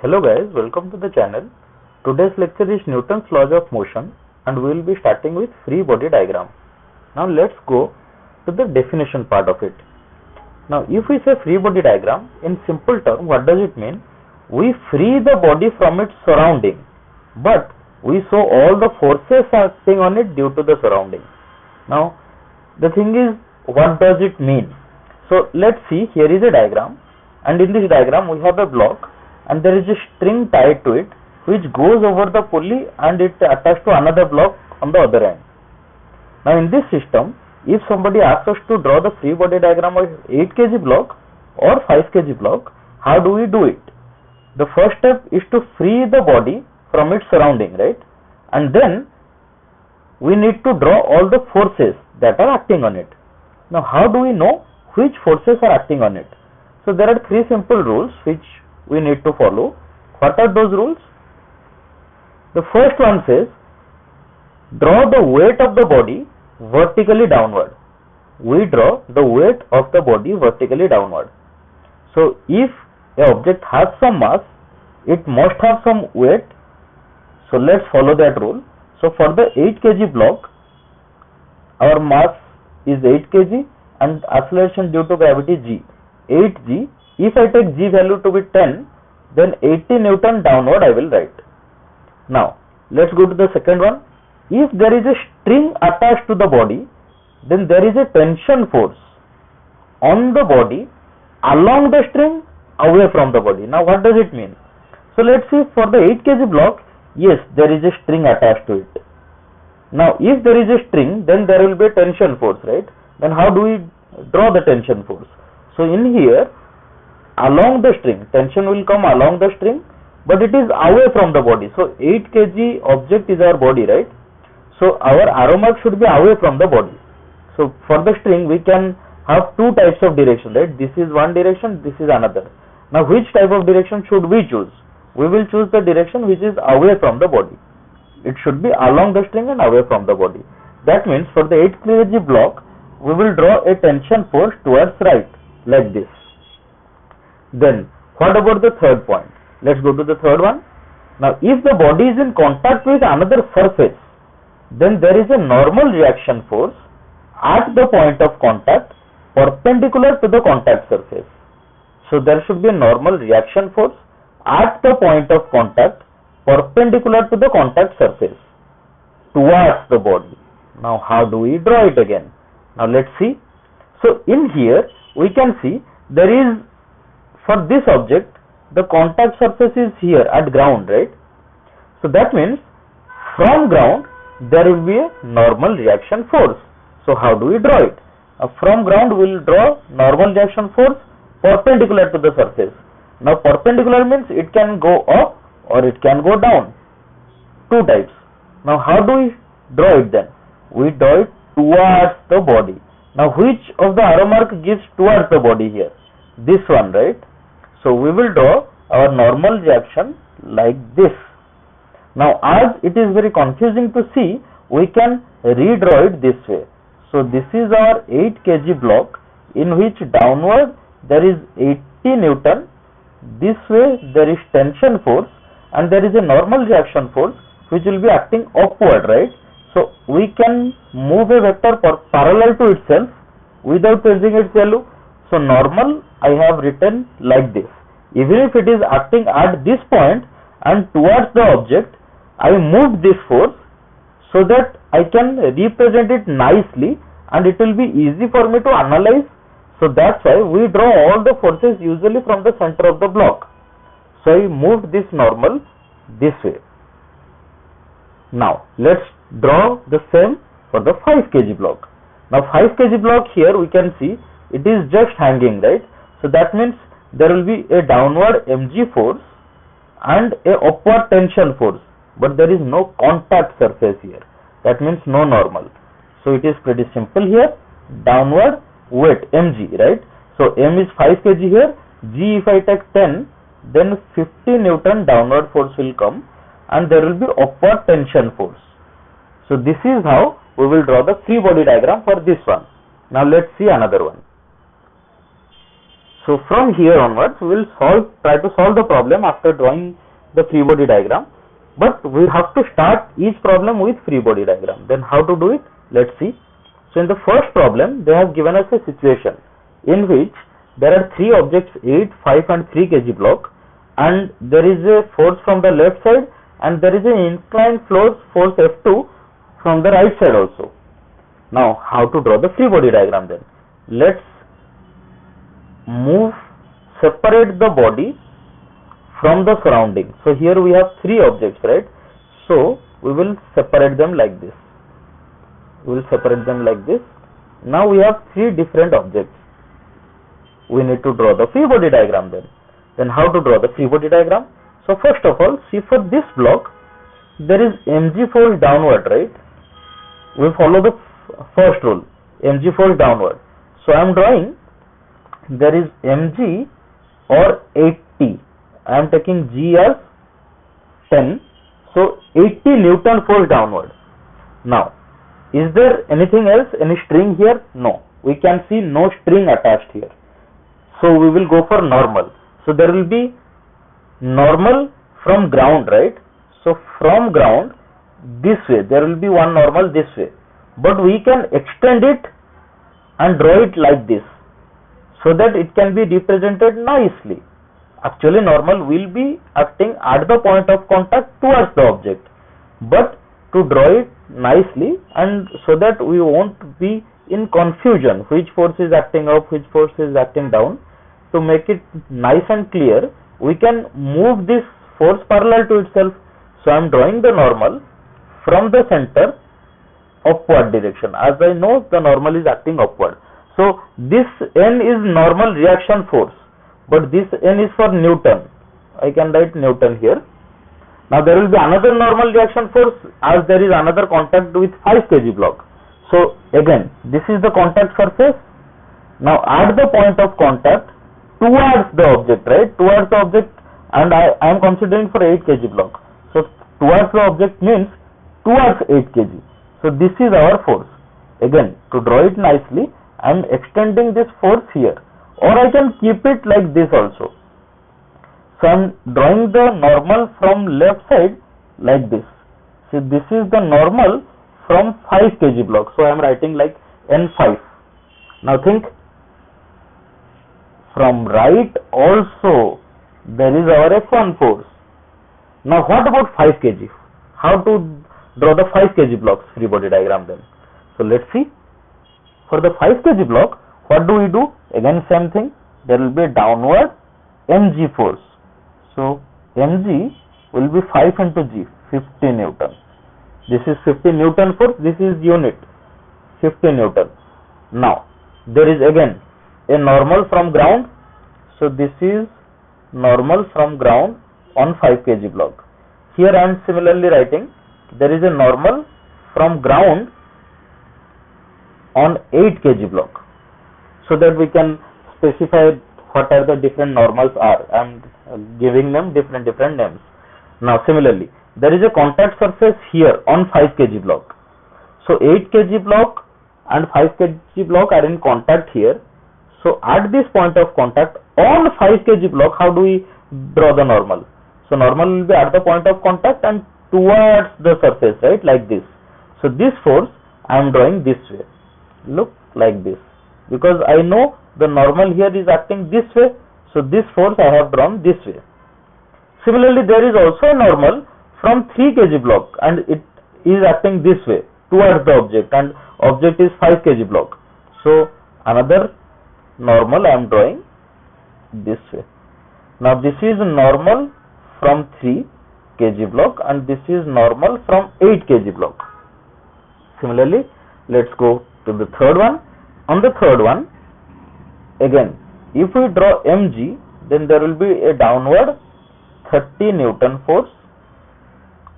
Hello guys, welcome to the channel. Today's lecture is Newton's laws of motion and we will be starting with free body diagram. Now let's go to the definition part of it. Now if we say free body diagram, in simple term, what does it mean? We free the body from its surrounding, but we show all the forces acting on it due to the surrounding. Now the thing is, what does it mean? So let's see, here is a diagram, and in this diagram we have a block and there is a string tied to it which goes over the pulley and it attached to another block on the other end. Now in this system, if somebody asks us to draw the free body diagram of 8 kg block or 5 kg block, how do we do it? The first step is to free the body from its surrounding, right? And then we need to draw all the forces that are acting on it. Now how do we know which forces are acting on it? So there are 3 simple rules which we need to follow. What are those rules? The first one says, draw the weight of the body vertically downward. We draw the weight of the body vertically downward. So if an object has some mass, it must have some weight. So let's follow that rule. So for the 8 kg block, our mass is 8 kg and acceleration due to gravity g, 8g. If I take g value to be 10, then 80 Newton downward I will write. Now, let's go to the second one. If there is a string attached to the body, then there is a tension force on the body along the string, away from the body. Now, what does it mean? So, let's see, for the 8 kg block, yes, there is a string attached to it. Now, if there is a string, then there will be a tension force, right? Then how do we draw the tension force? So, in here, along the string, tension will come along the string, but it is away from the body. So 8 kg object is our body, right? So our arrow mark should be away from the body. So for the string we can have 2 types of direction, right? This is one direction, this is another. Now which type of direction should we choose? We will choose the direction which is away from the body. It should be along the string and away from the body. That means for the 8 kg block, we will draw a tension force towards right, like this. Then, what about the third point? Let's go to the third one. Now, if the body is in contact with another surface, then there is a normal reaction force at the point of contact perpendicular to the contact surface. So, there should be a normal reaction force at the point of contact perpendicular to the contact surface towards the body. Now, how do we draw it again? Now, let's see. So, in here, we can see there is, for this object, the contact surface is here at ground, right? So that means from ground there will be a normal reaction force. So how do we draw it? From ground we will draw normal reaction force perpendicular to the surface. Now perpendicular means it can go up or it can go down. 2 types. Now how do we draw it then? We draw it towards the body. Now which of the arrow mark gives towards the body here? This one, right? So we will draw our normal reaction like this. Now as it is very confusing to see, we can redraw it this way. So this is our 8 kg block in which downward there is 80 Newton, this way there is tension force and there is a normal reaction force which will be acting upward, right? So we can move a vector parallel to itself without changing its value. So normal I have written like this. Even if it is acting at this point and towards the object, I move this force so that I can represent it nicely and it will be easy for me to analyze. So that's why we draw all the forces usually from the center of the block. So I moved this normal this way. Now let's draw the same for the 5 kg block. Now 5 kg block, here we can see it is just hanging, right? So that means there will be a downward mg force and a upward tension force, but there is no contact surface here. That means no normal. So it is pretty simple here. Downward weight mg, right? So m is 5 kg here. G, if I take 10, then 50 Newton downward force will come and there will be upward tension force. So this is how we will draw the free body diagram for this one. Now let's see another one. So from here onwards, we will try to solve the problem after drawing the free body diagram. But we have to start each problem with free body diagram. Then how to do it? Let's see. So in the first problem, they have given us a situation in which there are three objects, 8, 5 and 3 kg block, and there is a force from the left side and there is an inclined force F2 from the right side also. Now how to draw the free body diagram then? Let's separate the body from the surrounding. So here we have three objects, right? So we will separate them like this. Now we have three different objects. We need to draw the free body diagram then. Then how to draw the free body diagram? So first of all, see, for this block there is mg force downward, right? We follow the first rule, mg force downward. So I am drawing, there is mg or 80. I am taking g as 10. So 80 Newton force downward. Now, is there anything else, any string here? No. We can see no string attached here. So we will go for normal. So there will be normal from ground, right? So from ground this way, there will be one normal this way. But we can extend it and draw it like this, so that it can be represented nicely. Actually normal will be acting at the point of contact towards the object, but to draw it nicely and so that we won't be in confusion which force is acting up, which force is acting down, to make it nice and clear, we can move this force parallel to itself. So I am drawing the normal from the center upward direction. As I know, the normal is acting upward. So this N is normal reaction force, but this N is for Newton. I can write Newton here. Now there will be another normal reaction force as there is another contact with 5 kg block. So again, this is the contact surface. Now at the point of contact towards the object, right? Towards the object, and I am considering for 8 kg block. So towards the object means towards 8 kg. So this is our force. Again, to draw it nicely, I am extending this force here, or I can keep it like this also. So I am drawing the normal from left side like this. So this is the normal from 5 kg block. So I am writing like N5. Now think, from right also there is our F1 force. Now what about 5 kg? How to draw the 5 kg blocks free body diagram then? So let's see. For the 5 kg block, what do we do? Again same thing. There will be a downward mg force. So mg will be 5 into g, 50 Newton. This is 50 Newton force. This is unit, 50 Newton. Now there is again a normal from ground. So this is normal from ground on 5 kg block. Here I am similarly writing, there is a normal from ground on 8 kg block, so that we can specify what are the different normals are. I am giving them different names. Now similarly, there is a contact surface here on 5 kg block. So 8 kg block and 5 kg block are in contact here. So at this point of contact on 5 kg block, how do we draw the normal? So normal will be at the point of contact and towards the surface, right, like this. So this force I am drawing this way, look like this, because I know the normal here is acting this way. So this force I have drawn this way. Similarly, there is also a normal from 3 kg block and it is acting this way towards the object, and object is 5 kg block. So another normal I am drawing this way. Now this is normal from 3 kg block and this is normal from 8 kg block. Similarly, let's go to the third one. On the third one, again, if we draw mg, then there will be a downward 30 Newton force.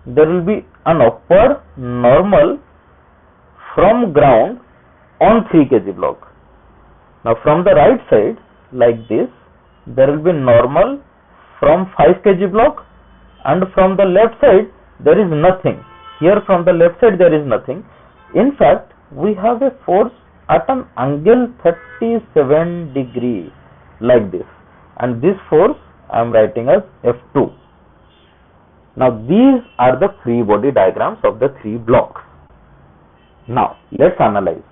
There will be an upward normal from ground on 3 kg block. Now from the right side like this, there will be normal from 5 kg block, and from the left side there is nothing. Here from the left side there is nothing. In fact, we have a force at an angle 37 degree. like this, and this force I am writing as F2. Now these are the free body diagrams of the three blocks. Now let's analyze.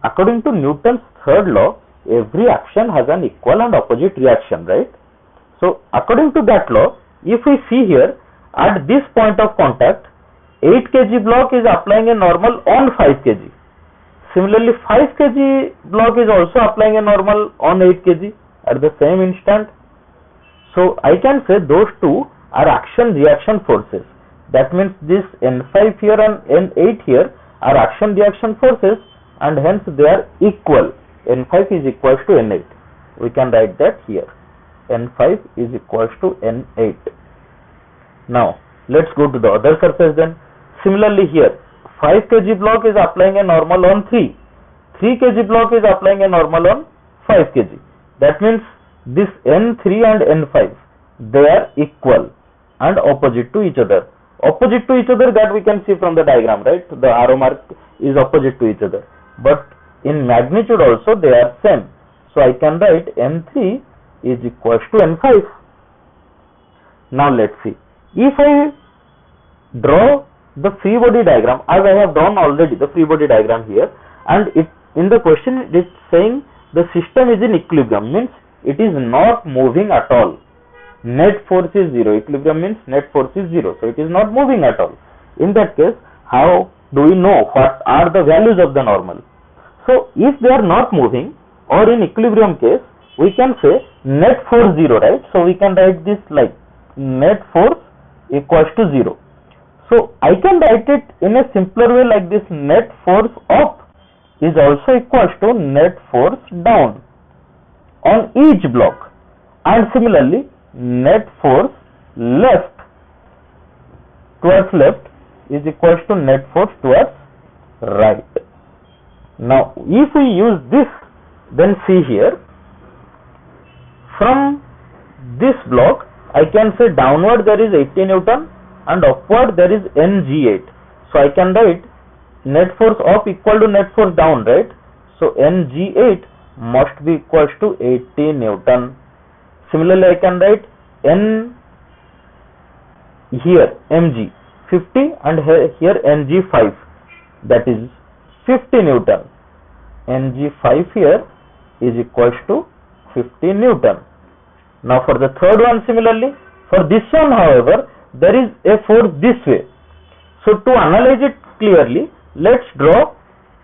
According to Newton's third law, every action has an equal and opposite reaction, right? So according to that law, if we see here, at this point of contact, 8 kg block is applying a normal on 5 kg. Similarly, 5 kg block is also applying a normal on 8 kg at the same instant. So I can say those two are action reaction forces. That means this N5 here and N8 here are action reaction forces, and hence they are equal. N5 is equals to N8. We can write that here. N5 is equals to N8. Now let's go to the other surface then. Similarly here, 5 kg block is applying a normal on 3. 3 kg block is applying a normal on 5 kg. That means this N3 and N5, they are equal and opposite to each other. Opposite to each other, that we can see from the diagram, right? The arrow mark is opposite to each other. But in magnitude also they are same. So I can write N3 is equals to N5. Now let's see. If I draw the free body diagram, as I have drawn already the free body diagram here, and in the question it is saying the system is in equilibrium, means it is not moving at all. Net force is 0. Equilibrium means net force is 0. So it is not moving at all. In that case, how do we know what are the values of the normal? So if they are not moving, or in equilibrium case, we can say net force 0, right? So we can write this like net force equals to 0. So I can write it in a simpler way like this: net force up is also equals to net force down on each block, and similarly net force left towards left is equals to net force towards right. Now if we use this, then see here, from this block I can say downward there is 80 Newton and upward there is Ng8. So I can write net force up equal to net force down, right? So Ng8 must be equals to 80 Newton. Similarly, I can write N here Mg 50 and here Ng5, that is 50 Newton. Ng5 here is equals to 50 Newton. Now for the third one, similarly, for this one however, there is a force this way. So to analyze it clearly, let's draw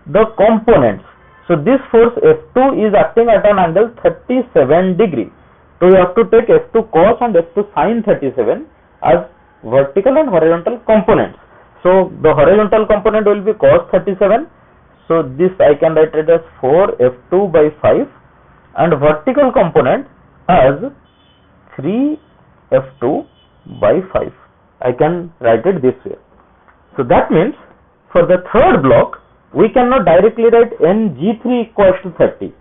the components. So this force F2 is acting at an angle 37 degree. So you have to take F2 cos and F2 sin 37 as vertical and horizontal components. So the horizontal component will be cos 37. So this I can write it as 4 F2 by 5, and vertical component as 3 F2 by 5. I can write it this way. So that means for the third block we cannot directly write Ng3 equals to 30.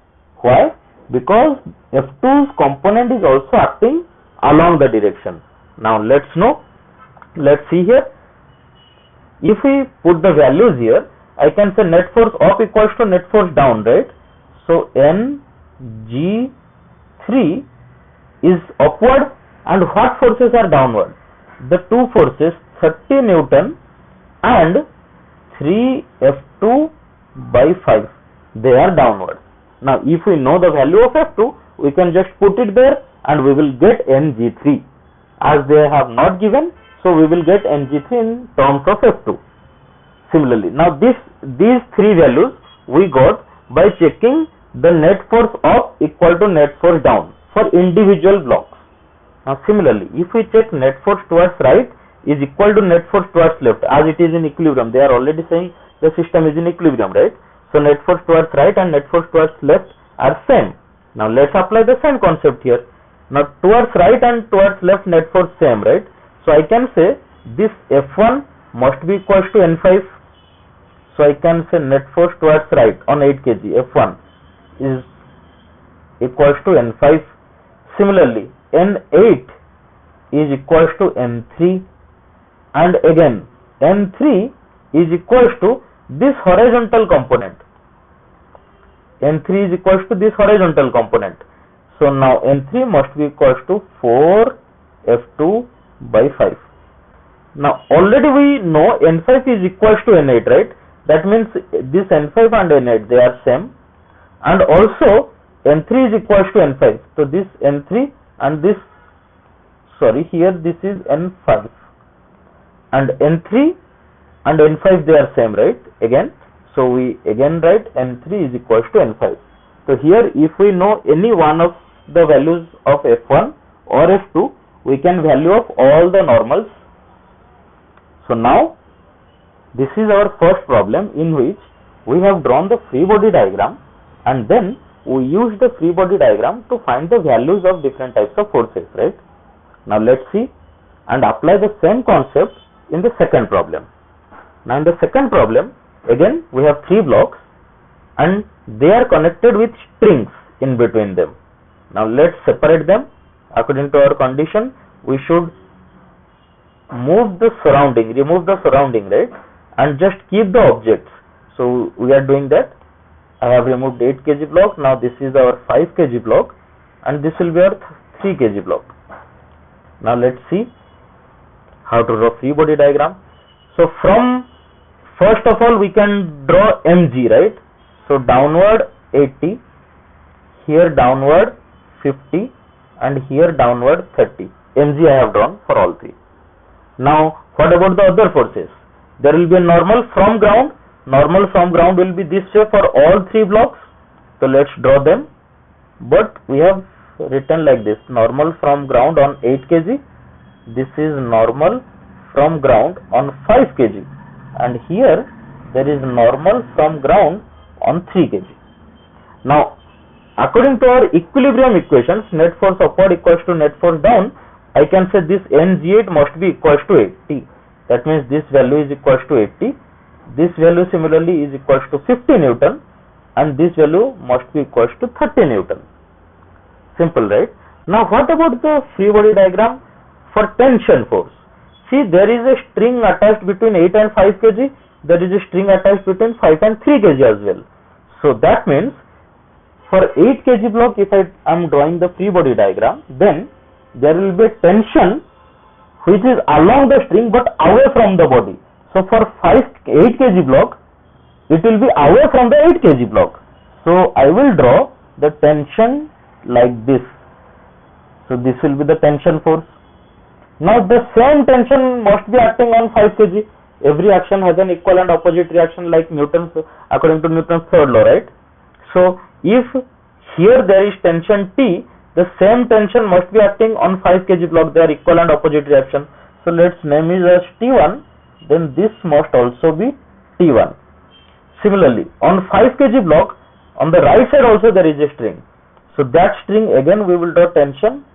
Why? Because F2's component is also acting along the direction. Now let's see here. If we put the values here, I can say net force up equals to net force down, right? So Ng3 is upward, and what forces are downward? The two forces 30 Newton and 3 F2 by 5, they are downward. Now if we know the value of F2, we can just put it there and we will get Ng3. As they have not given, so we will get Ng3 in terms of F2. Similarly, now these three values we got by checking the net force up equal to net force down for individual blocks. Now similarly, if we check net force towards right is equal to net force towards left, as it is in equilibrium, they are already saying the system is in equilibrium, right? So net force towards right and net force towards left are same. Now let's apply the same concept here. Now towards right and towards left net force same, right? So I can say this F1 must be equals to N5. So I can say net force towards right on 8 kg F1 is equals to N5. Similarly, N8 is equals to N3, and again N3 is equals to this horizontal component. N3 is equals to this horizontal component. So now N3 must be equals to 4 F2 by 5. Now already we know N5 is equals to N8, right? That means this N5 and N8 they are same, and also N3 is equals to N5. So this N3 and this, sorry, here this is N5 and N3 and N5 they are same, right? Again, so we again write N3 is equals to N5. So here if we know any one of the values of F1 or F2, we can value of all the normals. So now this is our first problem in which we have drawn the free body diagram and then we use the free body diagram to find the values of different types of forces, right? Now let's see and apply the same concept in the second problem. Now in the second problem, again we have three blocks and they are connected with strings in between them. Now let's separate them. According to our condition, we should remove the surrounding, right, and just keep the objects. So we are doing that. I have removed 8 kg block. Now this is our 5 kg block and this will be our 3 kg block. Now let's see how to draw free body diagram. So from first of all we can draw mg, right? So downward 80, here downward 50 and here downward 30. mg I have drawn for all three. Now what about the other forces? There will be a normal from ground. Normal from ground will be this way for all three blocks. So let's draw them. But we have written like this: normal from ground on 8 kg. This is normal from ground on 5 kg. And here there is normal from ground on 3 kg. Now according to our equilibrium equations, net force upward equals to net force down, I can say this Ng8 must be equals to 80. That means this value is equals to 80. This value similarly is equals to 50 Newton and this value must be equals to 30 Newton. Simple, right? Now what about the free body diagram for tension force? See, there is a string attached between 8 and 5 kg. There is a string attached between 5 and 3 kg as well. So that means for 8 kg block, if I am drawing the free body diagram, then there will be tension which is along the string but away from the body. So for 8 kg block, it will be away from the 8 kg block. So I will draw the tension like this. So this will be the tension force. Now the same tension must be acting on 5 kg. Every action has an equal and opposite reaction, like Newton's, according to Newton's third law, right? So if here there is tension T, the same tension must be acting on 5 kg block. They are equal and opposite reaction. So let's name it as T1. Then this must also be T1. Similarly, on 5 kg block, on the right side also there is a string. So that string again we will draw tension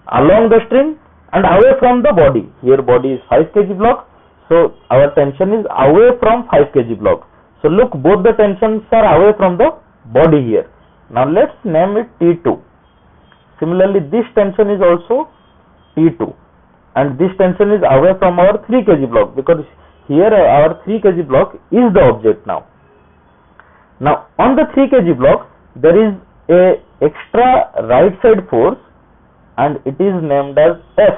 along the string and away from the body. Here body is 5 kg block. So our tension is away from 5 kg block. So look, both the tensions are away from the body here. Now let's name it T2. Similarly, this tension is also T2. And this tension is away from our 3 kg block, because here our 3 kg block is the object now. Now on the 3 kg block there is a extra right side force and it is named as F.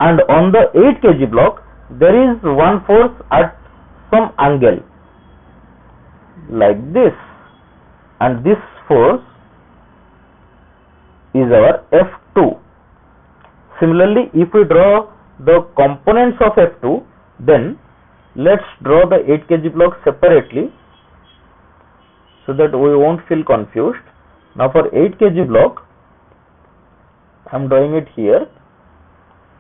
And on the 8 kg block there is one force at some angle like this, and this force is our F2. Similarly, if we draw the components of F2, then let's draw the 8 kg block separately so that we won't feel confused. Now for 8 kg block, I am drawing it here.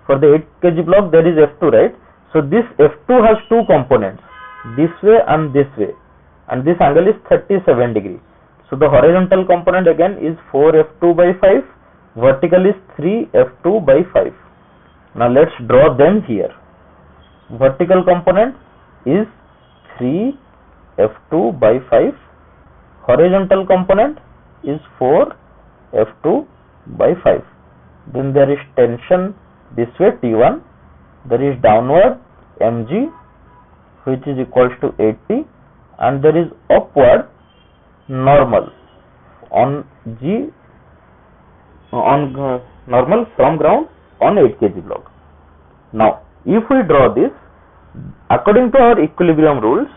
For the 8 kg block there is F2, right? So this F2 has two components, this way and this way, and this angle is 37 degrees. So the horizontal component again is 4F2 by 5. Vertical is 3F2 by 5. Now let's draw them here. Vertical component is 3F2 by 5. Horizontal component is 4F2 by 5. Then there is tension this way T1. There is downward mg which is equals to 80, and there is upward normal on G on normal from ground on 8 kg block. Now, if we draw this according to our equilibrium rules,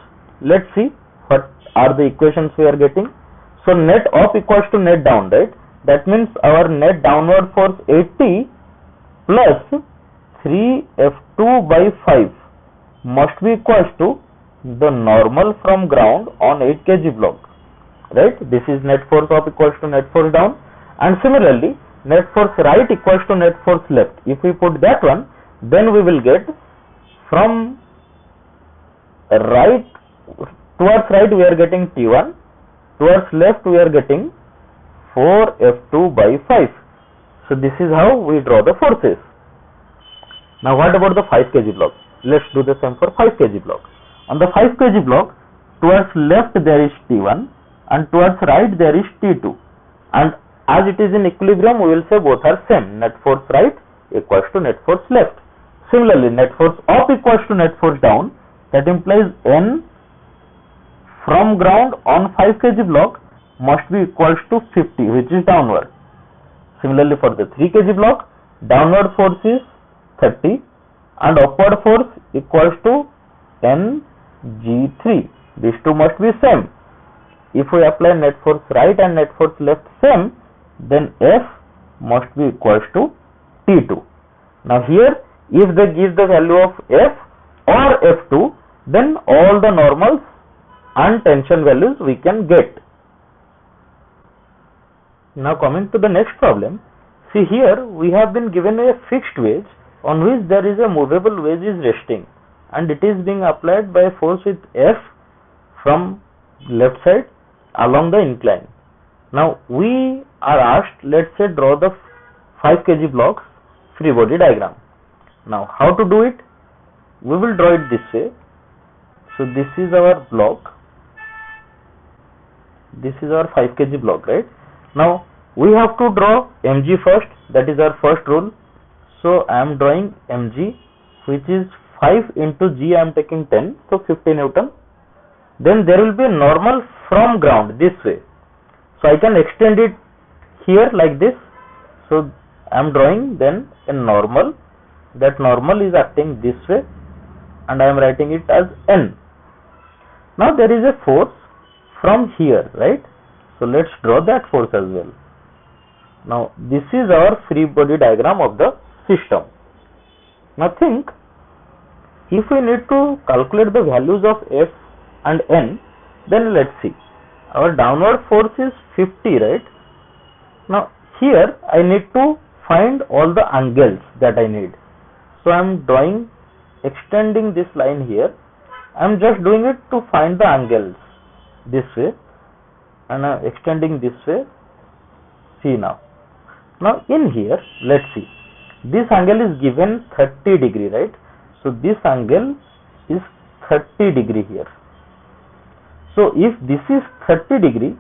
let's see what are the equations we are getting. So, net up equals to net down, right? That means our net downward force 80 plus 3F2 by 5 must be equals to the normal from ground on 8 kg block, right? This is net force up equals to net force down, and similarly net force right equals to net force left. If we put that one, then we will get from right towards right we are getting T1, towards left we are getting 4F2 by 5. So this is how we draw the forces. Now what about the 5 kg block? Let's do the same for 5 kg block. On the 5 kg block, towards left there is T1 and towards right there is T2, and as it is in equilibrium we will say both are same. Net force right equals to net force left. Similarly, net force up equals to net force down. That implies N from ground on 5 kg block must be equals to 50, which is downward. Similarly, for the 3 kg block, downward force is 30 and upward force equals to Ng3. These two must be same. If we apply net force right and net force left same, then F must be equals to T2. Now here, if they give the value of F or F2, then all the normals and tension values we can get. Now coming to the next problem, see here we have been given a fixed wedge on which there is a movable wedge is resting, and it is being applied by a force with F from left side along the incline. Now we are asked, let's say, draw the 5 kg blocks free body diagram. Now how to do it? We will draw it this way. So this is our block. This is our 5 kg block, right? Now we have to draw mg first. That is our first rule. So I am drawing mg, which is 5 into g. I am taking 10, so 50 Newton. Then there will be a normal from ground this way. So I can extend it here like this. So I am drawing then a normal. That normal is acting this way, and I am writing it as N. Now there is a force from here, right? So let's draw that force as well. Now this is our free body diagram of the system. Now think, if we need to calculate the values of F and N, then let's see. Our downward force is 50, right? Now here I need to find all the angles that I need. So I am drawing, extending this line here. I am just doing it to find the angles this way, and I am extending this way. See now. Now in here, let's see. This angle is given 30 degree, right? So this angle is 30 degree here. So if this is 30 degree,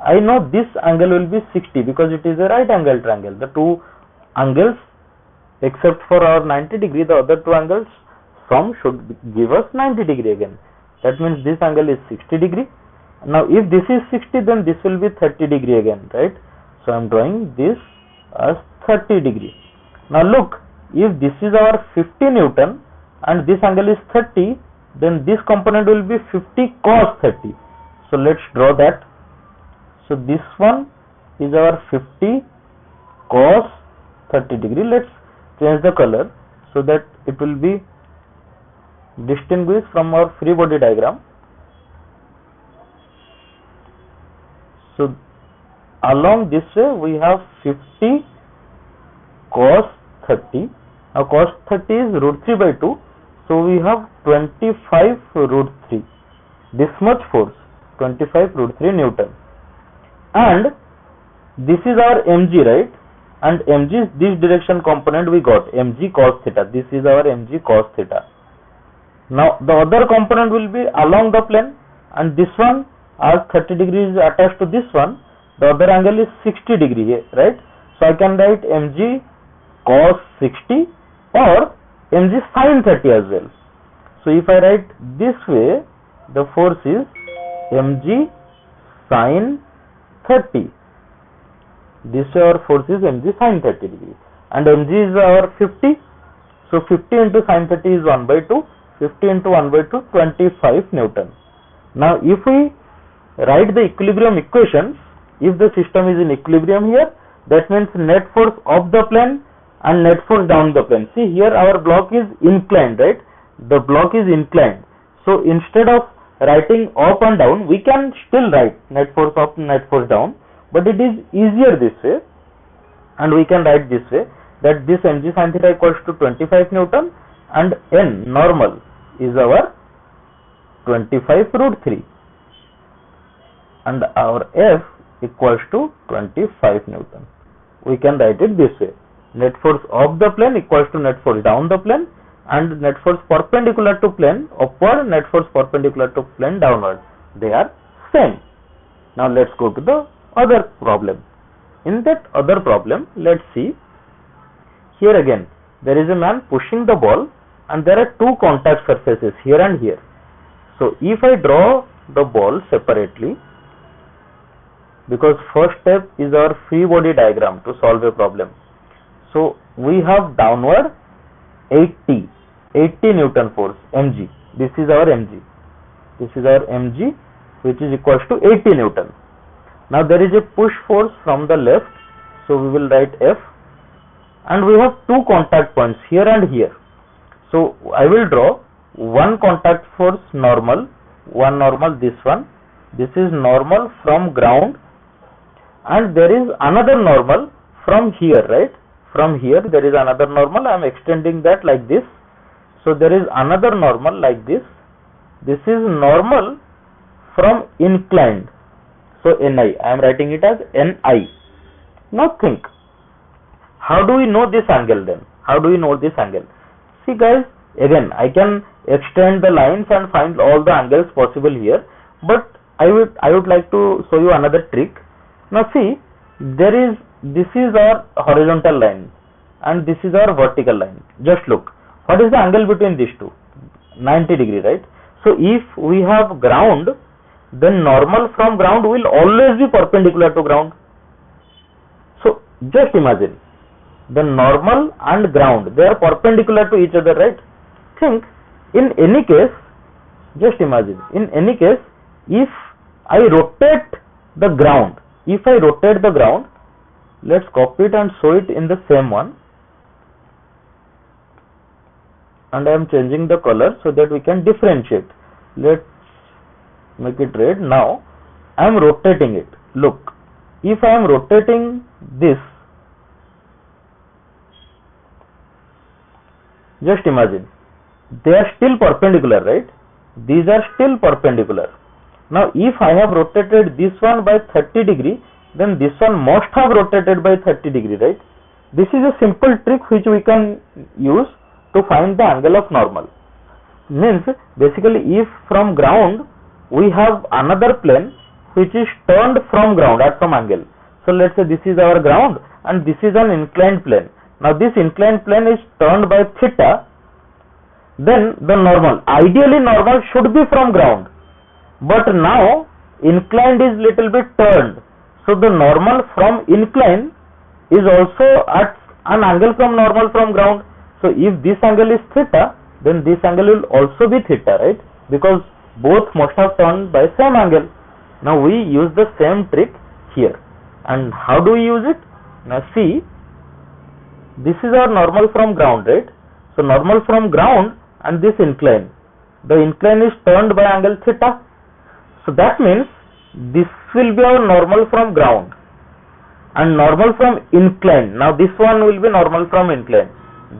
I know this angle will be 60 because it is a right angle triangle. The two angles, except for our 90 degree, the other two angles sum should give us 90 degree again. That means this angle is 60 degree. Now if this is 60, then this will be 30 degree again, right? So I am drawing this as 30 degree. Now look, if this is our 50 Newton and this angle is 30, then this component will be 50 cos 30. So let's draw that. So this one is our 50 cos 30 degree. Let's change the color so that it will be distinguished from our free body diagram. So along this way we have 50 cos 30. Now cos 30 is root 3 by 2. So we have 25 root 3. This much force, 25 root 3 Newton. And this is our mg, right? And mg is this direction component we got, mg cos theta. This is our mg cos theta. Now the other component will be along the plane, and this one, as 30 degrees is attached to this one, the other angle is 60 degree here, right? So I can write mg cos 60 or mg sin 30 as well. So if I write this way, the force is mg sin 30. This way our force is mg sin 30 degree, and mg is our 50. So 50 into sin 30 is 1 by 2. 50 into 1 by 2, 25 Newton. Now if we write the equilibrium equations, if the system is in equilibrium here, that means net force of the plane and net force down the plane. See here our block is inclined, right? The block is inclined. So instead of writing up and down, we can still write net force up, net force down, but it is easier this way, and we can write this way, that this mg sin theta equals to 25 Newton and n normal is our 25 root 3 and our F equals to 25 Newton. We can write it this way: net force of the plane equals to net force down the plane, and net force perpendicular to plane upward, net force perpendicular to plane downward. They are same. Now let's go to the other problem. In that other problem, let's see. Here again, there is a man pushing the ball and there are two contact surfaces here and here. So if I draw the ball separately, because first step is our free body diagram to solve a problem. So we have downward 80 Newton force, mg. This is our mg. This is our mg, which is equals to 80 Newton. Now there is a push force from the left, so we will write F, and we have two contact points here and here. So I will draw one contact force normal, one normal, this one. This is normal from ground, and there is another normal from here, right? From here there is another normal. I am extending that like this. So there is another normal like this. This is normal from inclined. So Ni, I am writing it as Ni. Now think, how do we know this angle then? How do we know this angle? See guys, again I can extend the lines and find all the angles possible here, but I would like to show you another trick. Now see, this is our horizontal line and this is our vertical line. Just look, what is the angle between these two? 90 degree, right? So if we have ground, then normal from ground will always be perpendicular to ground. So just imagine, the normal and ground, they are perpendicular to each other, right? Think, in any case, just imagine, in any case, if I rotate the ground, let's copy it and show it in the same one, and I am changing the color so that we can differentiate. Let's make it red. Now I am rotating it. Look, if I am rotating this, just imagine, they are still perpendicular, right? These are still perpendicular. Now if I have rotated this one by 30 degree, then this one must have rotated by 30 degree, right? This is a simple trick which we can use to find the angle of normal. Means basically, if from ground we have another plane which is turned from ground at some angle. So let's say this is our ground and this is an inclined plane. Now this inclined plane is turned by theta, then the normal, ideally normal should be from ground, but now inclined is little bit turned. So the normal from incline is also at an angle from normal from ground. So if this angle is theta, then this angle will also be theta, right? Because both must have turned by same angle. Now we use the same trick here. And how do we use it? Now see, this is our normal from ground, right? So normal from ground and this incline, the incline is turned by angle theta. So that means this will be our normal from ground and normal from incline. Now this one will be normal from incline.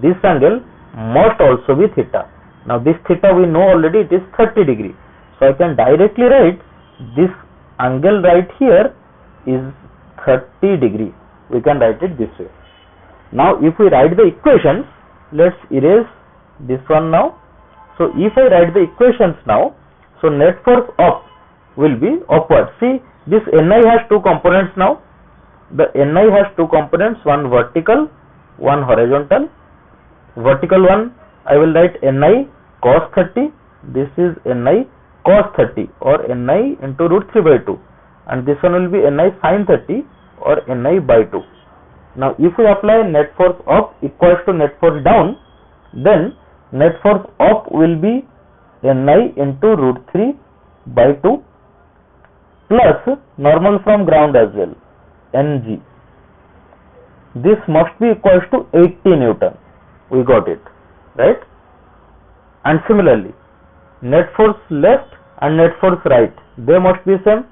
This angle must also be theta. Now this theta we know already, it is 30 degree. So I can directly write this angle right here is 30 degree. We can write it this way. Now if we write the equations, let's erase this one now. So if I write the equations now, so net force up will be upward. See, this Ni has two components now. The Ni has two components, one vertical, one horizontal. Vertical one, I will write Ni cos 30. This is Ni cos 30 or Ni into root 3 by 2. And this one will be Ni sin 30. or Ni by 2. Now if we apply net force up equals to net force down, then net force up will be Ni into root 3 by 2 plus normal from ground as well, Ng. This must be equals to 80 Newton. We got it, right? And similarly, net force left and net force right, they must be same.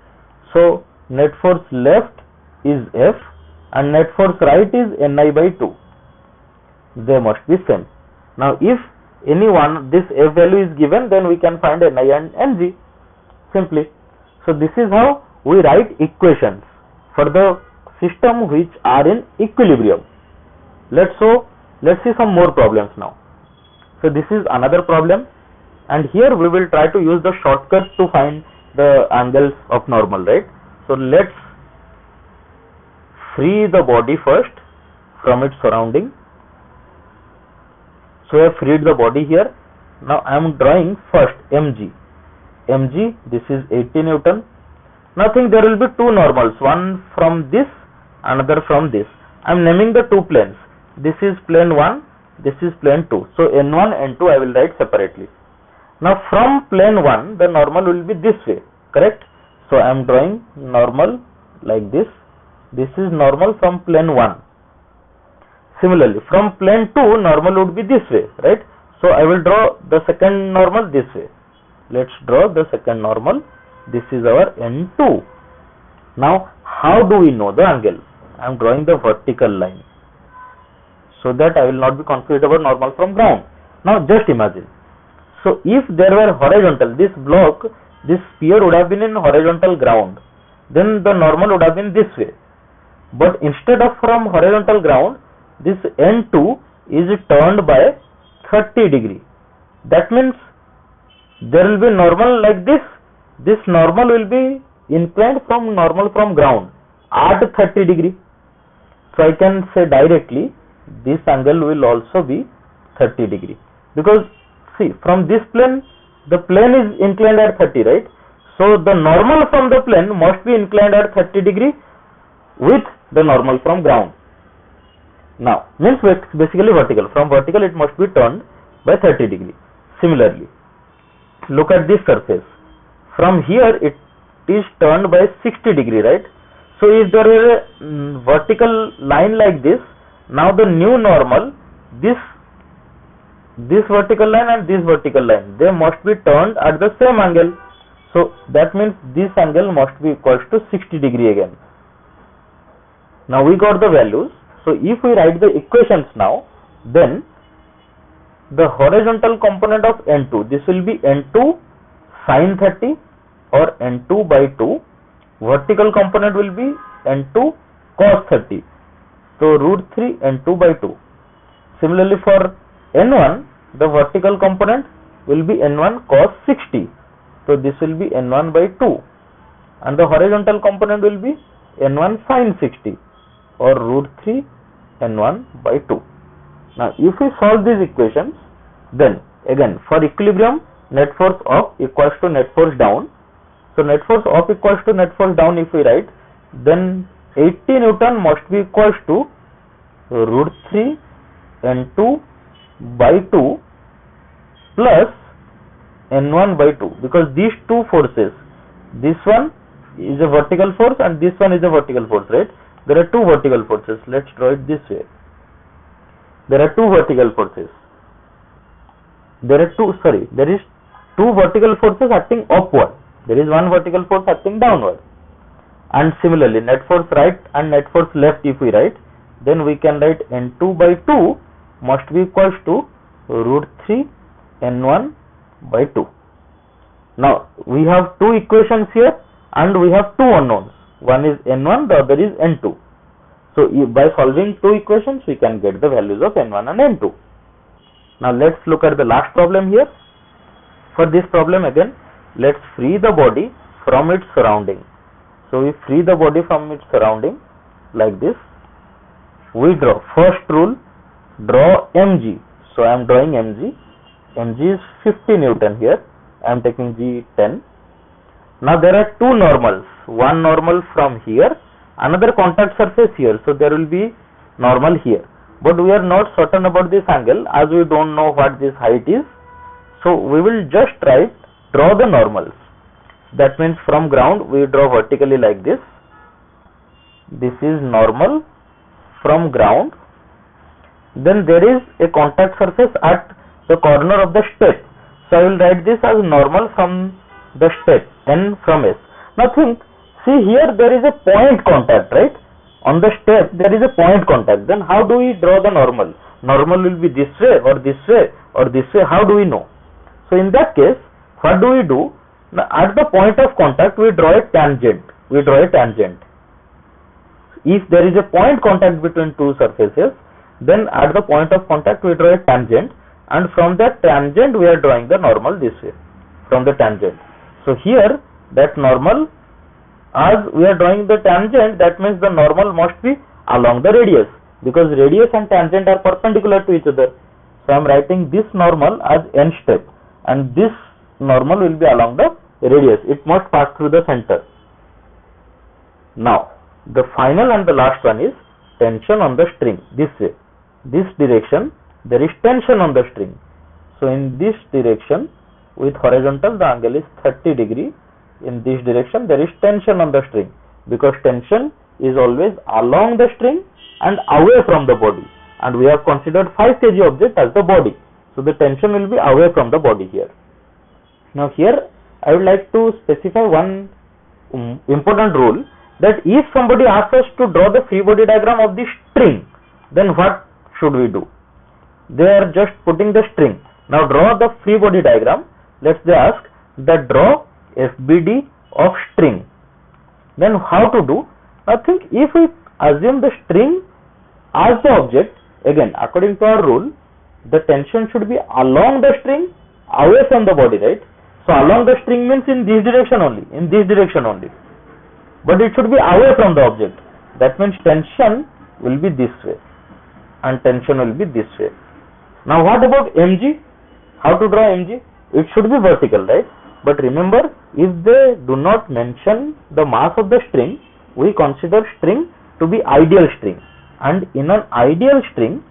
So net force left is F and net force right is Ni by 2. They must be same. Now if any one this F value is given, then we can find Ni and Ng simply. So this is how we write equations for the system which are in equilibrium. Let's see some more problems now. So this is another problem, and here we will try to use the shortcut to find the angles of normal, right? So let's free the body first from its surrounding. So I have freed the body here. Now I am drawing first Mg. Mg, this is 80 Newton. Now think there will be two normals, one from this, another from this. I am naming the two planes. This is plane 1, this is plane 2. So N1, N2 I will write separately. Now from plane 1, the normal will be this way, correct? So I am drawing normal like this. This is normal from plane 1. Similarly, from plane 2, normal would be this way, right? So I will draw the second normal this way. Let's draw the second normal. This is our N2. Now how do we know the angle? I am drawing the vertical line, so that I will not be confused about normal from ground. Now just imagine. So if there were horizontal, this block, this sphere would have been in horizontal ground, then the normal would have been this way. But instead of from horizontal ground, this N2 is turned by 30 degree. That means there will be normal like this. This normal will be inclined from normal from ground at 30 degree. So I can say directly this angle will also be 30 degree, because see, from this plane, the plane is inclined at 30, right? So the normal from the plane must be inclined at 30 degree with the normal from ground. Now means basically vertical. From vertical it must be turned by 30 degree. Similarly, look at this surface. From here it is turned by 60 degree, right? So if there is a vertical line like this, now the new normal, this vertical line and this vertical line, they must be turned at the same angle. So that means this angle must be equals to 60 degree again. Now we got the values. So if we write the equations now, then the horizontal component of N2, this will be N2 sin 30 or N2 by 2. Vertical component will be N2 cos 30. So root 3 N2 by 2. Similarly for N1, the vertical component will be N1 cos 60. So this will be N1 by 2. And the horizontal component will be N1 sin 60 or root 3 N1 by 2. Now if we solve these equations, then again for equilibrium, net force up equals to net force down. So net force up equals to net force down if we write, then 80 Newton must be equals to root 3 N2 by 2 plus N1 by 2, because these two forces, this one is a vertical force and this one is a vertical force, right? There are two vertical forces. Let's draw it this way. There are two vertical forces. There is two vertical forces acting upward. There is one vertical force acting downward. And similarly, net force right and net force left if we write, then we can write N2 by 2 must be equals to root 3 N1 by 2. Now we have two equations here and we have two unknowns. One is N1, the other is N2. So by solving two equations we can get the values of N1 and N2. Now let's look at the last problem here. For this problem again, let's free the body from its surrounding. So we free the body from its surrounding like this. We draw first rule, draw Mg. So I am drawing Mg. Mg is 50 Newton here. I am taking G 10. Now there are two normals. One normal from here another contact surface here, so there will be normal here, but we are not certain about this angle as we don't know what this height is. So we will just draw the normals. That means from ground we draw vertically like this. This is normal from ground. Then there is a contact surface at the corner of the step. So I will write this as normal from the step N from S. Now think, see here there is a point contact, right? On the step there is a point contact. Then how do we draw the normal? Normal will be this way or this way or this way. How do we know? So in that case, what do we do? Now at the point of contact we draw a tangent. If there is a point contact between two surfaces, then at the point of contact we draw a tangent, and from that tangent we are drawing the normal this way from the tangent. So here that normal, as we are drawing the tangent, that means the normal must be along the radius, because radius and tangent are perpendicular to each other. So I am writing this normal as N step, and this normal will be along the radius. It must pass through the center. Now the final and the last one is tension on the string. This way, this direction there is tension on the string. So in this direction with horizontal the angle is 30 degree. In this direction there is tension on the string, because tension is always along the string and away from the body, and we have considered 5 kg object as the body. So the tension will be away from the body here. Now here I would like to specify one important rule, that if somebody asks us to draw the free body diagram of the string, then what should we do? They are just putting the string. Now draw the free body diagram. Let's say ask that draw FBD of string. Then how to do? I think if we assume the string as the object, again according to our rule, the tension should be along the string, away from the body, right? So along the string means in this direction only, but it should be away from the object. That means tension will be this way and tension will be this way. Now what about mg? How to draw mg? It should be vertical, right? But remember, if they do not mention the mass of the string, we consider string to be ideal string, and in an ideal string,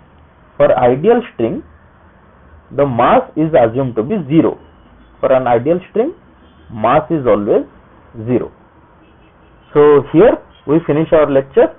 for ideal string the mass is assumed to be 0. For an ideal string, mass is always 0. So here we finish our lecture.